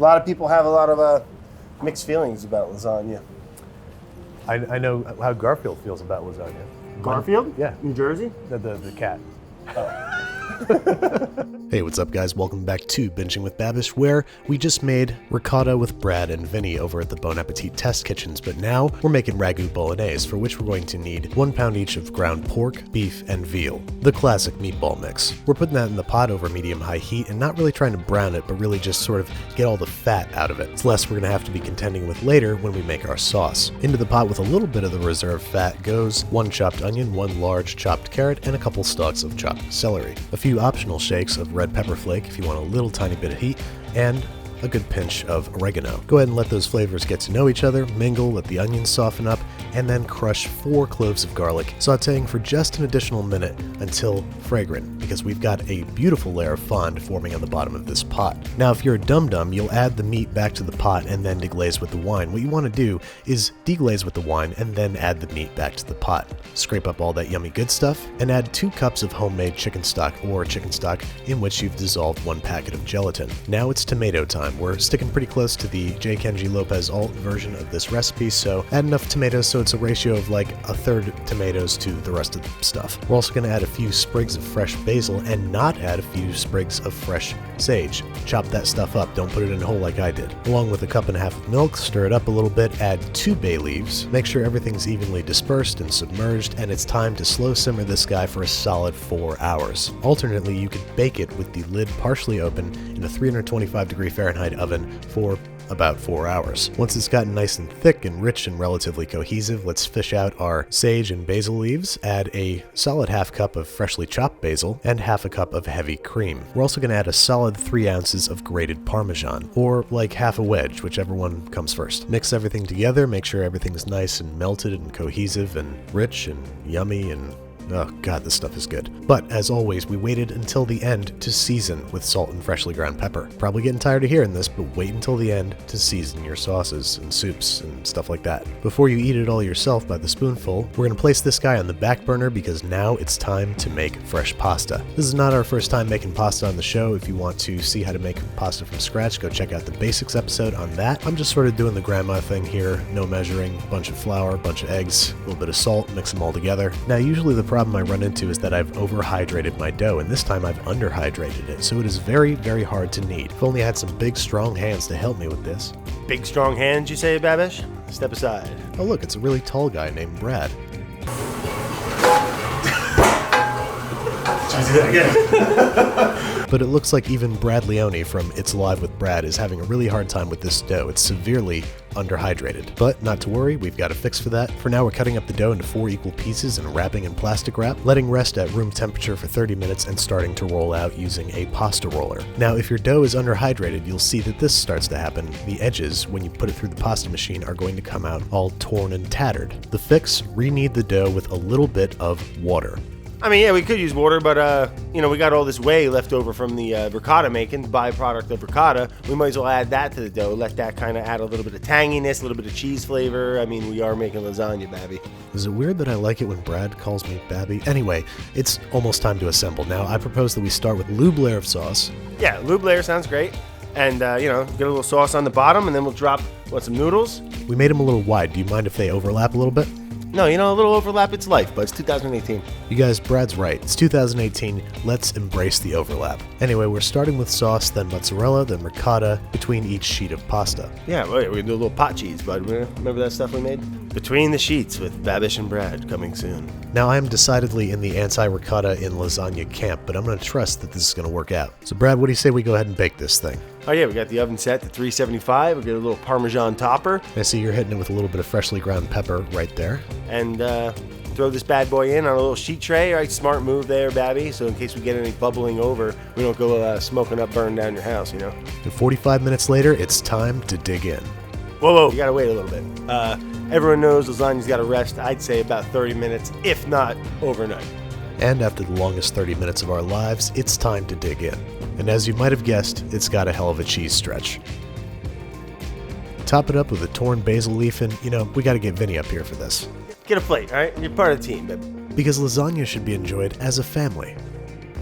lot of people have a lot of mixed feelings about lasagna. I know how Garfield feels about lasagna. Garfield? Yeah. New Jersey? The cat. Hey, what's up guys? Welcome back to Binging with Babish, where we just made ricotta with Brad and Vinny over at the Bon Appetit test kitchens, but now we're making ragu bolognese, for which we're going to need 1 pound each of ground pork, beef, and veal. The classic meatball mix. We're putting that in the pot over medium-high heat and not really trying to brown it, but really just sort of get all the fat out of it. It's less we're going to have to be contending with later when we make our sauce. Into the pot with a little bit of the reserved fat goes 1 chopped onion, 1 large chopped carrot, and a couple stalks of chopped celery. A few optional shakes of red pepper flake if you want a little tiny bit of heat, and a good pinch of oregano. Go ahead and let those flavors get to know each other, mingle, let the onions soften up, and then crush 4 cloves of garlic, sauteing for just an additional minute until fragrant, because we've got a beautiful layer of fond forming on the bottom of this pot. Now, if you're a dum-dum, you'll add the meat back to the pot and then deglaze with the wine. What you want to do is deglaze with the wine and then add the meat back to the pot. Scrape up all that yummy good stuff, and add 2 cups of homemade chicken stock or chicken stock in which you've dissolved 1 packet of gelatin. Now it's tomato time. We're sticking pretty close to the J. Kenji Lopez alt version of this recipe, so add enough tomatoes so it's a ratio of like 1/3 tomatoes to the rest of the stuff. We're also going to add a few sprigs of fresh basil and not add a few sprigs of fresh sage. Chop that stuff up, don't put it in a hole like I did. Along with a 1.5 cups of milk, stir it up a little bit, add 2 bay leaves, make sure everything's evenly dispersed and submerged, and it's time to slow simmer this guy for a solid 4 hours. Alternately, you could bake it with the lid partially open in a 325-degree Fahrenheit oven for about 4 hours. Once it's gotten nice and thick and rich and relatively cohesive, let's fish out our sage and basil leaves, add a solid 1/2 cup of freshly chopped basil, and 1/2 cup of heavy cream. We're also going to add a solid 3 ounces of grated Parmesan, or like half a wedge, whichever one comes first. Mix everything together, make sure everything's nice and melted and cohesive and rich and yummy and oh god, this stuff is good. But as always, we waited until the end to season with salt and freshly ground pepper. Probably getting tired of hearing this, but wait until the end to season your sauces and soups and stuff like that. Before you eat it all yourself by the spoonful, we're going to place this guy on the back burner because now it's time to make fresh pasta. This is not our first time making pasta on the show. If you want to see how to make pasta from scratch, go check out the basics episode on that. I'm just sort of doing the grandma thing here, no measuring, bunch of flour, bunch of eggs, a little bit of salt, mix them all together. Now usually the problem I run into is that I've overhydrated my dough, and this time I've underhydrated it, so it is very, very hard to knead. If only I had some big, strong hands to help me with this. Big, strong hands, you say, Babish? Step aside. Oh look, it's a really tall guy named Brad. Should I do that again? But it looks like even Brad Leone from It's Live with Brad is having a really hard time with this dough. It's severely underhydrated. But not to worry, we've got a fix for that. For now, we're cutting up the dough into 4 equal pieces and wrapping in plastic wrap, letting rest at room temperature for 30 minutes and starting to roll out using a pasta roller. Now, if your dough is underhydrated, you'll see that this starts to happen. The edges, when you put it through the pasta machine, are going to come out all torn and tattered. The fix, re-knead the dough with a little bit of water. I mean, yeah, we could use water, but, we got all this whey left over from the ricotta making, byproduct of ricotta. We might as well add that to the dough, let that kind of add a little bit of tanginess, a little bit of cheese flavor. I mean, we are making lasagna, Babby. Is it weird that I like it when Brad calls me Babby? Anyway, it's almost time to assemble. Now, I propose that we start with lube layer of sauce. Yeah, lube layer sounds great. And, get a little sauce on the bottom, and then we'll drop, some noodles? We made them a little wide. Do you mind if they overlap a little bit? No, a little overlap, it's life, but it's 2018. You guys, Brad's right. It's 2018. Let's embrace the overlap. Anyway, we're starting with sauce, then mozzarella, then ricotta, between each sheet of pasta. Yeah, we're going to do a little pot cheese, bud. Remember that stuff we made? Between the Sheets with Babish and Brad, coming soon. Now, I am decidedly in the anti-ricotta in lasagna camp, but I'm going to trust that this is going to work out. So, Brad, what do you say we go ahead and bake this thing? Oh yeah, we got the oven set to 375. We got a little Parmesan topper. I see you're hitting it with a little bit of freshly ground pepper right there. And throw this bad boy in on a little sheet tray. All right, smart move there, Babby. So in case we get any bubbling over, we don't go smoking up, burning down your house, And 45 minutes later, it's time to dig in. Whoa, you gotta wait a little bit. Everyone knows lasagna's gotta rest, I'd say about 30 minutes, if not overnight. And after the longest 30 minutes of our lives, it's time to dig in. And as you might have guessed, it's got a hell of a cheese stretch. Top it up with a torn basil leaf, and, we gotta get Vinny up here for this. Get a plate, alright? You're part of the team, baby. Because lasagna should be enjoyed as a family.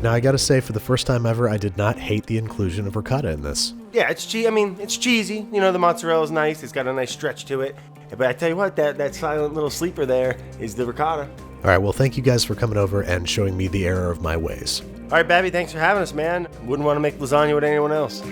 Now, I gotta say, for the first time ever, I did not hate the inclusion of ricotta in this. Yeah, it's I mean, it's cheesy. You know, the mozzarella's nice. It's got a nice stretch to it. But I tell you what, that silent little sleeper there is the ricotta. All right, well, thank you guys for coming over and showing me the error of my ways. All right, Babby, thanks for having us, man. Wouldn't want to make lasagna with anyone else.